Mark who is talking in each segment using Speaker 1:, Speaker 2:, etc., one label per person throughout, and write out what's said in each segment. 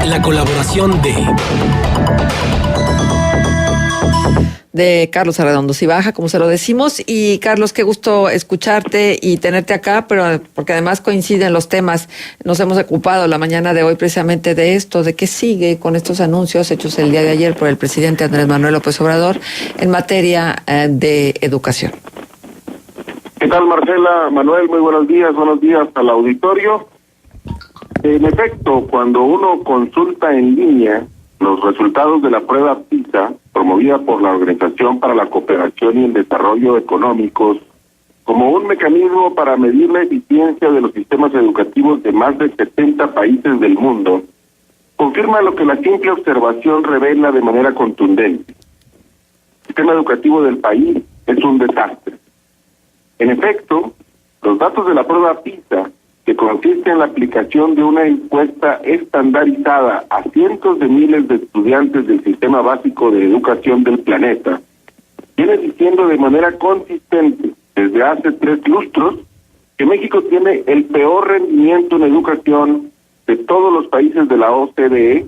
Speaker 1: la colaboración
Speaker 2: de Carlos Arredondo Cibaja, como se lo decimos. Y Carlos, qué gusto escucharte y tenerte acá, pero porque además coinciden los temas. Nos hemos ocupado la mañana de hoy precisamente de esto, de qué sigue con estos anuncios hechos el día de ayer por el presidente Andrés Manuel López Obrador en materia de educación.
Speaker 3: ¿Qué tal, Marcela? Manuel, muy buenos días al auditorio. En efecto, cuando uno consulta en línea los resultados de la prueba PISA, promovida por la Organización para la Cooperación y el Desarrollo Económicos, como un mecanismo para medir la eficiencia de los sistemas educativos de más de 70 países del mundo, confirma lo que la simple observación revela de manera contundente. El sistema educativo del país es un desastre. En efecto, los datos de la prueba PISA, que consiste en la aplicación de una encuesta estandarizada a cientos de miles de estudiantes del sistema básico de educación del planeta, viene diciendo de manera consistente desde hace 3 lustros que México tiene el peor rendimiento en educación de todos los países de la OCDE,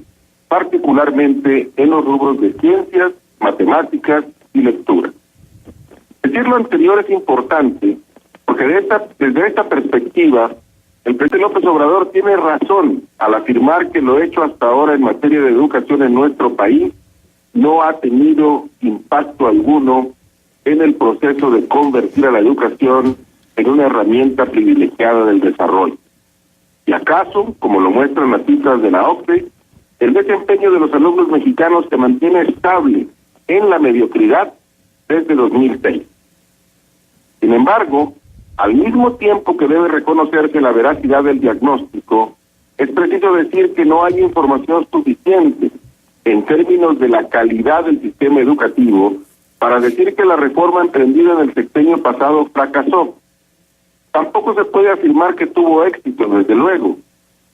Speaker 3: particularmente en los rubros de ciencias, matemáticas y lectura. Decir lo anterior es importante porque desde esta perspectiva, el presidente López Obrador tiene razón al afirmar que lo hecho hasta ahora en materia de educación en nuestro país no ha tenido impacto alguno en el proceso de convertir a la educación en una herramienta privilegiada del desarrollo. Y acaso, como lo muestran las cifras de la OCDE, el desempeño de los alumnos mexicanos se mantiene estable en la mediocridad desde 2006. Sin embargo, al mismo tiempo que debe reconocerse la veracidad del diagnóstico, es preciso decir que no hay información suficiente en términos de la calidad del sistema educativo para decir que la reforma emprendida en el sexenio pasado fracasó. Tampoco se puede afirmar que tuvo éxito, desde luego,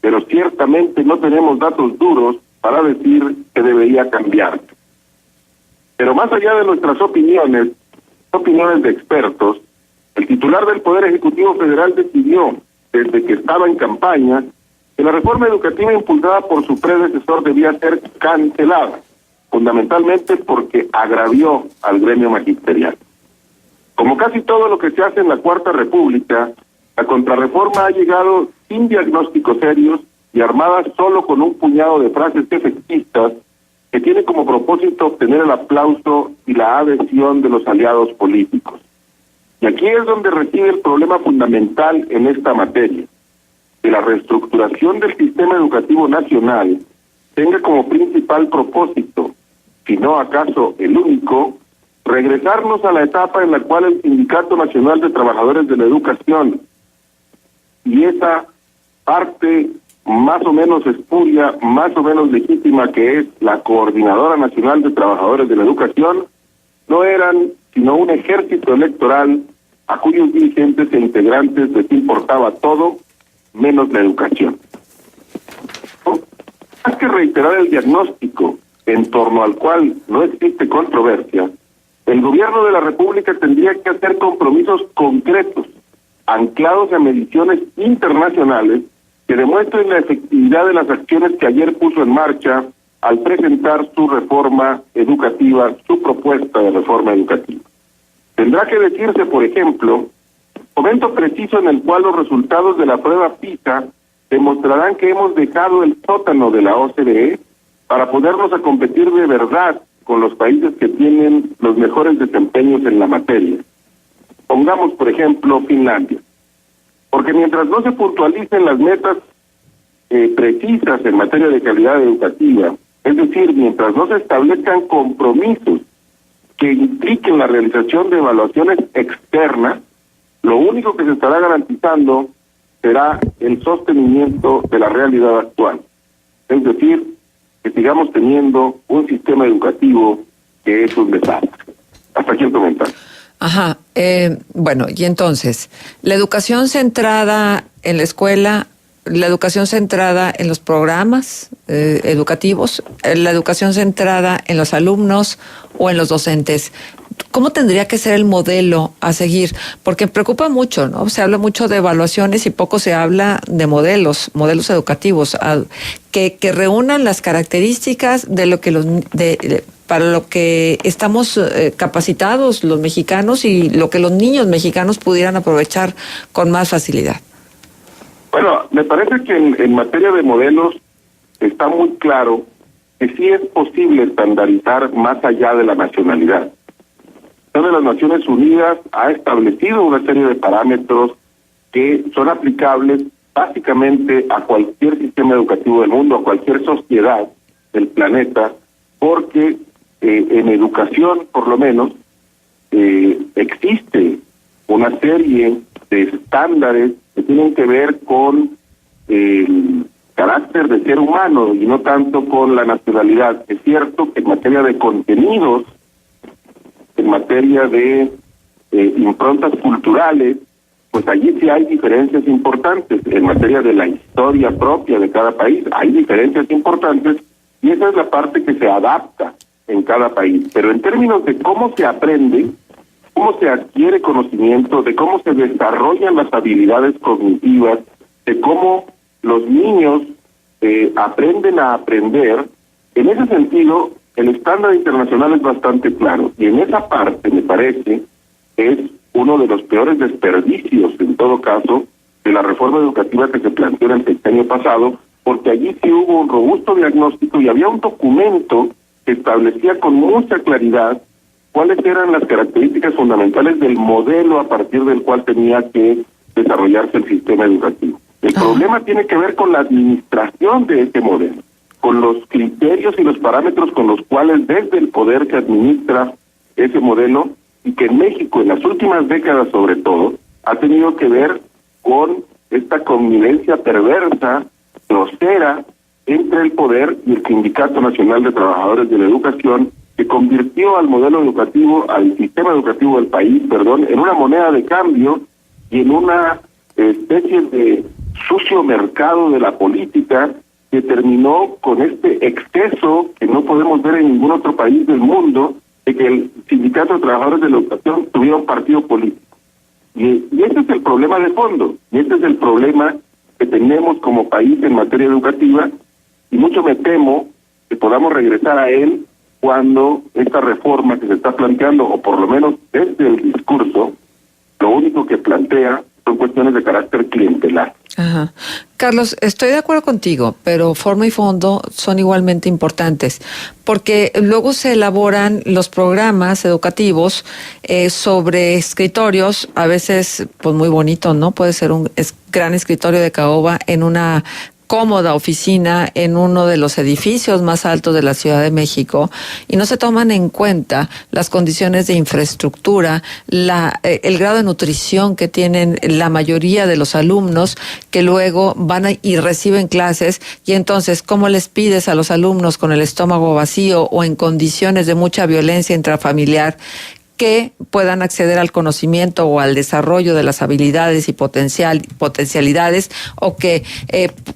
Speaker 3: pero ciertamente no tenemos datos duros para decir que debería cambiar. Pero más allá de nuestras opiniones de expertos, el titular del Poder Ejecutivo Federal decidió, desde que estaba en campaña, que la reforma educativa impulsada por su predecesor debía ser cancelada, fundamentalmente porque agravió al gremio magisterial. Como casi todo lo que se hace en la Cuarta República, la contrarreforma ha llegado sin diagnósticos serios y armada solo con un puñado de frases efectistas que tiene como propósito obtener el aplauso y la adhesión de los aliados políticos. Y aquí es donde reside el problema fundamental en esta materia, que la reestructuración del sistema educativo nacional tenga como principal propósito, si no acaso el único, regresarnos a la etapa en la cual el Sindicato Nacional de Trabajadores de la Educación y esa parte más o menos espuria, más o menos legítima que es la Coordinadora Nacional de Trabajadores de la Educación, no eran sino un ejército electoral a cuyos dirigentes e integrantes les importaba todo menos la educación. Más que reiterar el diagnóstico en torno al cual no existe controversia, el gobierno de la República tendría que hacer compromisos concretos, anclados a mediciones internacionales, que demuestren la efectividad de las acciones que ayer puso en marcha al presentar su reforma educativa, su propuesta de reforma educativa. Tendrá que decirse, por ejemplo, momento preciso en el cual los resultados de la prueba PISA demostrarán que hemos dejado el sótano de la OCDE para ponernos a competir de verdad con los países que tienen los mejores desempeños en la materia. Pongamos, por ejemplo, Finlandia. Porque mientras no se puntualicen las metas precisas en materia de calidad educativa, es decir, mientras no se establezcan compromisos que impliquen la realización de evaluaciones externas, lo único que se estará garantizando será el sostenimiento de la realidad actual. Es decir, que sigamos teniendo un sistema educativo que es un desastre. Hasta aquí el comentario.
Speaker 2: Ajá. Bueno, y entonces, la educación centrada en la escuela, la educación centrada en los programas educativos, la educación centrada en los alumnos o en los docentes. ¿cómo tendría que ser el modelo a seguir? Porque preocupa mucho, ¿no? Se habla mucho de evaluaciones y poco se habla de modelos educativos, que reúnan las características de lo que para lo que estamos capacitados los mexicanos y lo que los niños mexicanos pudieran aprovechar con más facilidad.
Speaker 3: Bueno, me parece que en materia de modelos está muy claro que sí es posible estandarizar más allá de la nacionalidad. La Organización de las Naciones Unidas ha establecido una serie de parámetros que son aplicables básicamente a cualquier sistema educativo del mundo, a cualquier sociedad del planeta, porque en educación, por lo menos, existe una serie de estándares que tienen que ver con el carácter de ser humano y no tanto con la nacionalidad. Es cierto que en materia de contenidos, en materia de improntas culturales, pues allí sí hay diferencias importantes. En materia de la historia propia de cada país, hay diferencias importantes y esa es la parte que se adapta en cada país. Pero en términos de cómo se aprende, cómo se adquiere conocimiento, de cómo se desarrollan las habilidades cognitivas, de cómo los niños aprenden a aprender, en ese sentido, el estándar internacional es bastante claro. Y en esa parte, me parece, es uno de los peores desperdicios, en todo caso, de la reforma educativa que se planteó en el sexenio pasado, porque allí sí hubo un robusto diagnóstico y había un documento que establecía con mucha claridad cuáles eran las características fundamentales del modelo a partir del cual tenía que desarrollarse el sistema educativo. El problema tiene que ver con la administración de este modelo, con los criterios y los parámetros con los cuales desde el poder se administra ese modelo, y que en México en las últimas décadas sobre todo ha tenido que ver con esta convivencia perversa, grosera, entre el poder y el Sindicato Nacional de Trabajadores de la Educación, que convirtió al modelo educativo, al sistema educativo del país, en una moneda de cambio y en una especie de sucio mercado de la política que terminó con este exceso que no podemos ver en ningún otro país del mundo, de que el Sindicato de Trabajadores de la Educación tuviera un partido político. Y ese es el problema de fondo, y este es el problema que tenemos como país en materia educativa, y mucho me temo que podamos regresar a él cuando esta reforma que se está planteando, o por lo menos desde el discurso, lo único que plantea son cuestiones de carácter clientelar.
Speaker 2: Ajá. Carlos, estoy de acuerdo contigo, pero forma y fondo son igualmente importantes, porque luego se elaboran los programas educativos sobre escritorios, a veces pues muy bonito, ¿no? Puede ser un gran escritorio de caoba en una cómoda oficina en uno de los edificios más altos de la Ciudad de México, y no se toman en cuenta las condiciones de infraestructura, el grado de nutrición que tienen la mayoría de los alumnos que luego van y reciben clases, y entonces ¿cómo les pides a los alumnos con el estómago vacío o en condiciones de mucha violencia intrafamiliar que puedan acceder al conocimiento o al desarrollo de las habilidades y potencialidades, o que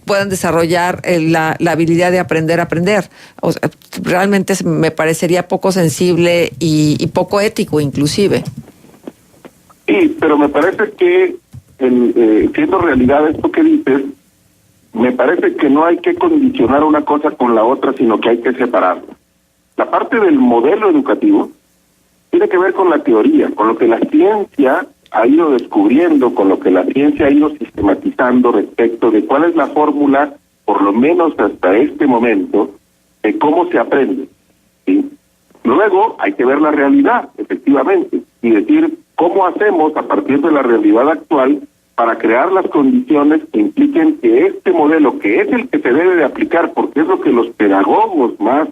Speaker 2: puedan desarrollar la habilidad de aprender a aprender? O sea, realmente me parecería poco sensible y poco ético inclusive.
Speaker 3: Sí, pero me parece que siendo realidad esto que dices, me parece que no hay que condicionar una cosa con la otra, sino que hay que separarla. La parte del modelo educativo tiene que ver con la teoría, con lo que la ciencia ha ido descubriendo, con lo que la ciencia ha ido sistematizando respecto de cuál es la fórmula, por lo menos hasta este momento, de cómo se aprende, ¿sí? Luego hay que ver la realidad, efectivamente, y decir cómo hacemos a partir de la realidad actual para crear las condiciones que impliquen que este modelo, que es el que se debe de aplicar, porque es lo que los pedagogos más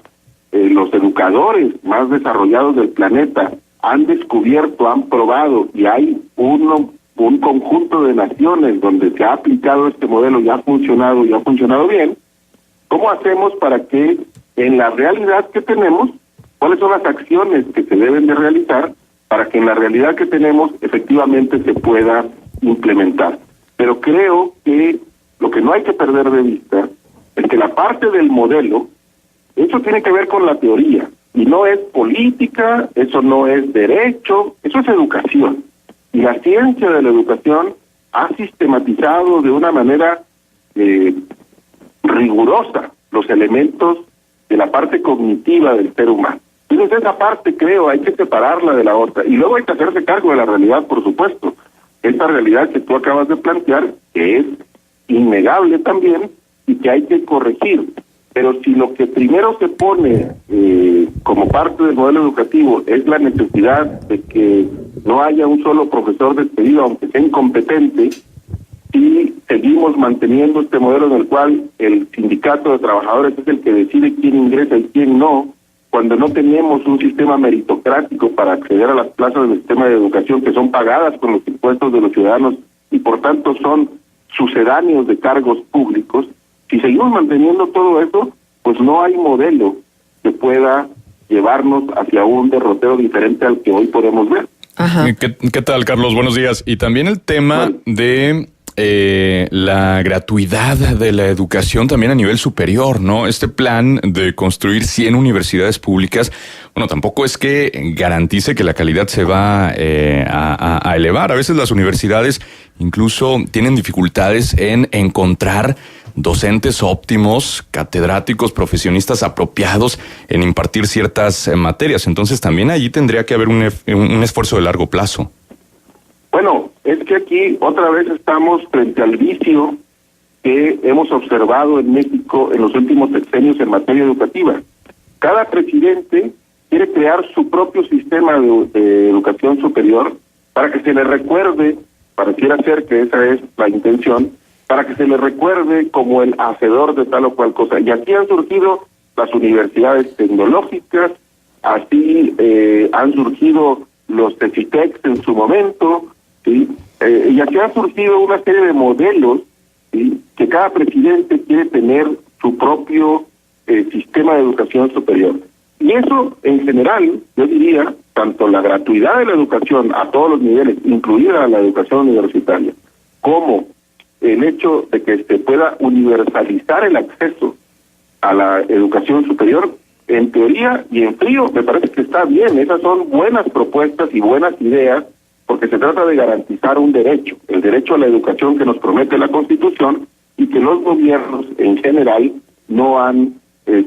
Speaker 3: los educadores más desarrollados del planeta han descubierto, han probado, y hay un conjunto de naciones donde se ha aplicado este modelo y ha funcionado bien. ¿Cómo hacemos para que en la realidad que tenemos, cuáles son las acciones que se deben de realizar para que en la realidad que tenemos efectivamente se pueda implementar? Pero creo que lo que no hay que perder de vista es que la parte del modelo, eso tiene que ver con la teoría, y Y no es política, eso no es derecho, eso es educación. Y la ciencia de la educación ha sistematizado de una manera rigurosa los elementos de la parte cognitiva del ser humano. Entonces esa parte, creo, hay que separarla de la otra. Y luego hay que hacerse cargo de la realidad, por supuesto. Esta realidad que tú acabas de plantear, que es innegable también y que hay que corregir. Pero si lo que primero se pone como parte del modelo educativo es la necesidad de que no haya un solo profesor despedido, aunque sea incompetente, y seguimos manteniendo este modelo en el cual el sindicato de trabajadores es el que decide quién ingresa y quién no, cuando no tenemos un sistema meritocrático para acceder a las plazas del sistema de educación que son pagadas con los impuestos de los ciudadanos y por tanto son sucedáneos de cargos públicos, si seguimos manteniendo todo eso, pues no hay modelo que pueda llevarnos hacia un derrotero diferente al que hoy podemos ver.
Speaker 1: Ajá. ¿Qué tal, Carlos? Buenos días. Y también el tema de la gratuidad de la educación también a nivel superior, ¿no? Este plan de construir 100 universidades públicas, bueno, tampoco es que garantice que la calidad se va a elevar. A veces las universidades incluso tienen dificultades en encontrar docentes óptimos, catedráticos, profesionistas apropiados en impartir ciertas materias. Entonces también allí tendría que haber un esfuerzo de largo plazo.
Speaker 3: Bueno, es que aquí otra vez estamos frente al vicio que hemos observado en México en los últimos sexenios en materia educativa. Cada presidente quiere crear su propio sistema de educación superior para que se le recuerde, pareciera ser que esa es la intención, para que se le recuerde como el hacedor de tal o cual cosa. Y aquí han surgido las universidades tecnológicas, así han surgido los CECITEX en su momento, ¿sí? Y aquí han surgido una serie de modelos, ¿sí?, que cada presidente quiere tener su propio sistema de educación superior. Y eso, en general, yo diría, tanto la gratuidad de la educación a todos los niveles, incluida la educación universitaria, como el hecho de que se pueda universalizar el acceso a la educación superior, en teoría y en frío, me parece que está bien. Esas son buenas propuestas y buenas ideas, porque se trata de garantizar un derecho, el derecho a la educación que nos promete la Constitución y que los gobiernos en general no han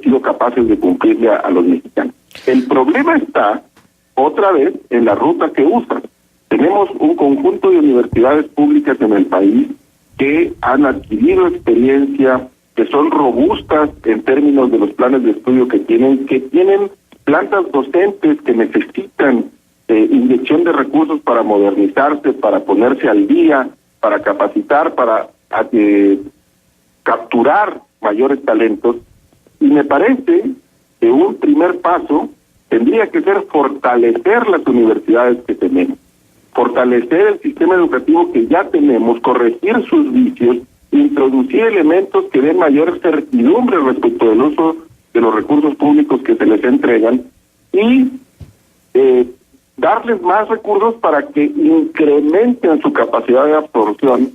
Speaker 3: sido capaces de cumplirle a los mexicanos. El problema está, otra vez, en la ruta que usan. Tenemos un conjunto de universidades públicas en el país que han adquirido experiencia, que son robustas en términos de los planes de estudio que tienen plantas docentes que necesitan inyección de recursos para modernizarse, para ponerse al día, para capacitar, para capturar mayores talentos. Y me parece que un primer paso tendría que ser fortalecer las universidades que tenemos, fortalecer el sistema educativo que ya tenemos, corregir sus vicios, introducir elementos que den mayor certidumbre respecto del uso de los recursos públicos que se les entregan y darles más recursos para que incrementen su capacidad de absorción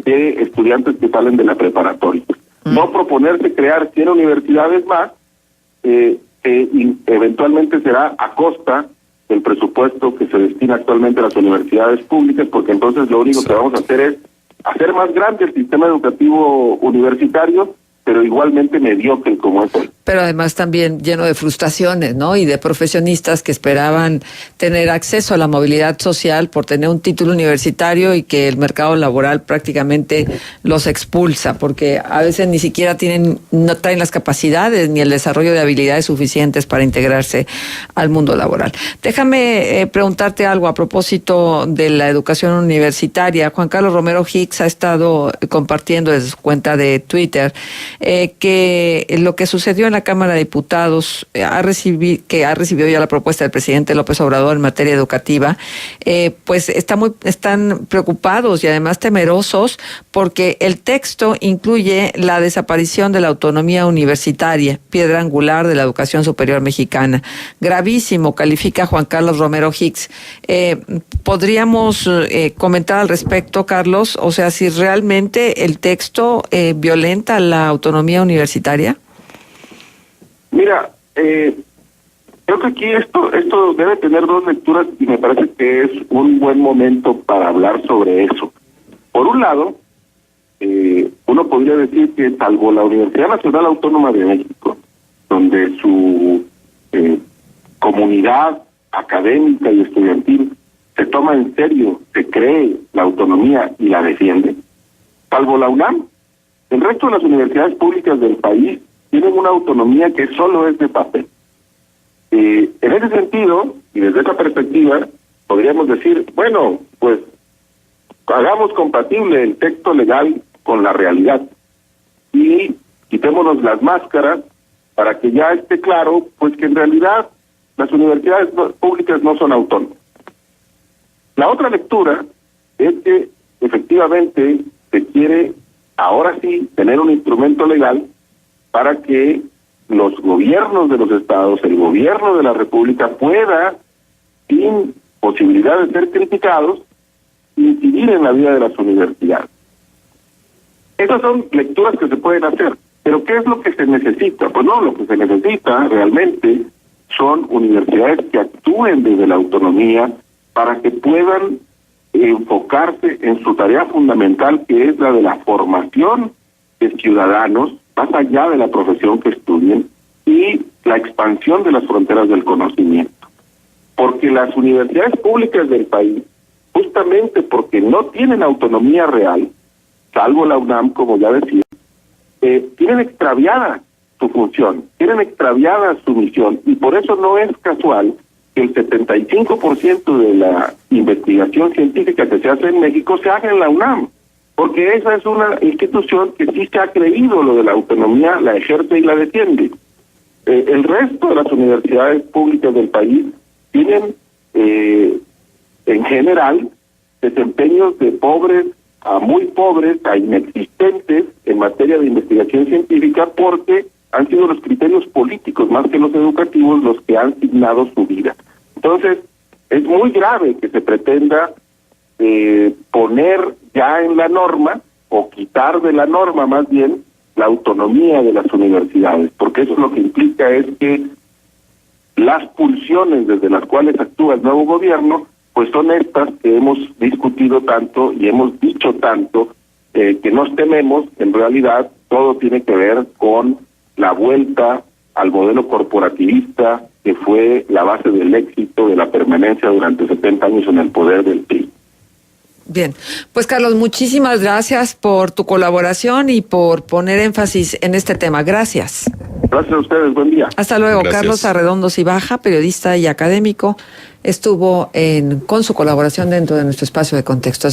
Speaker 3: de estudiantes que salen de la preparatoria. No proponerse crear 100 universidades más, que eventualmente será a costa del presupuesto que se destina actualmente a las universidades públicas, porque entonces lo único que vamos a hacer es hacer más grande el sistema educativo universitario, pero igualmente mediocre como es hoy.
Speaker 2: Pero además también lleno de frustraciones, ¿no? Y de profesionistas que esperaban tener acceso a la movilidad social por tener un título universitario y que el mercado laboral prácticamente los expulsa, porque a veces ni siquiera no traen las capacidades ni el desarrollo de habilidades suficientes para integrarse al mundo laboral. Déjame preguntarte algo a propósito de la educación universitaria. Juan Carlos Romero Hicks ha estado compartiendo desde su cuenta de Twitter que lo que sucedió en la Cámara de Diputados que ha recibido ya la propuesta del presidente López Obrador en materia educativa, pues están preocupados y además temerosos porque el texto incluye la desaparición de la autonomía universitaria, piedra angular de la educación superior mexicana. Gravísimo, califica Juan Carlos Romero Hicks. ¿Podríamos comentar al respecto, Carlos? O sea, si realmente el texto violenta la autonomía universitaria.
Speaker 3: Mira, Creo que aquí esto debe tener dos lecturas y me parece que es un buen momento para hablar sobre eso. Por un lado, uno podría decir que salvo la Universidad Nacional Autónoma de México, donde su comunidad académica y estudiantil se toma en serio, se cree la autonomía y la defiende, salvo la UNAM, el resto de las universidades públicas del país tienen una autonomía que solo es de papel. En ese sentido, y desde esa perspectiva, podríamos decir, bueno, pues hagamos compatible el texto legal con la realidad y quitémonos las máscaras para que ya esté claro, pues que en realidad las universidades públicas no son autónomas. La otra lectura es que efectivamente se quiere ahora sí tener un instrumento legal para que los gobiernos de los estados, el gobierno de la República pueda, sin posibilidad de ser criticados, incidir en la vida de las universidades. Esas son lecturas que se pueden hacer, pero ¿qué es lo que se necesita? Pues no, lo que se necesita realmente son universidades que actúen desde la autonomía para que puedan enfocarse en su tarea fundamental, que es la de la formación de ciudadanos, más allá de la profesión que estudien, y la expansión de las fronteras del conocimiento. Porque las universidades públicas del país, justamente porque no tienen autonomía real, salvo la UNAM, como ya decía, tienen extraviada su función, tienen extraviada su misión, y por eso no es casual que el 75% de la investigación científica que se hace en México se haga en la UNAM, porque esa es una institución que sí se ha creído lo de la autonomía, la ejerce y la defiende. El resto de las universidades públicas del país tienen, en general, desempeños de pobres a muy pobres, a inexistentes en materia de investigación científica, porque han sido los criterios políticos más que los educativos los que han signado su vida. Entonces, es muy grave que se pretenda poner ya en la norma, o quitar de la norma más bien, la autonomía de las universidades, porque eso lo que implica es que las pulsiones desde las cuales actúa el nuevo gobierno, pues son estas que hemos discutido tanto y hemos dicho tanto, que nos tememos. En realidad todo tiene que ver con la vuelta al modelo corporativista que fue la base del éxito de la permanencia durante 70 años en el poder del PRI.
Speaker 2: Bien, pues Carlos, muchísimas gracias por tu colaboración y por poner énfasis en este tema. Gracias.
Speaker 3: Gracias a ustedes, buen día.
Speaker 2: Hasta luego.
Speaker 1: Gracias.
Speaker 2: Carlos Arredondo Cibaja, periodista y académico, estuvo con su colaboración dentro de nuestro espacio de contexto.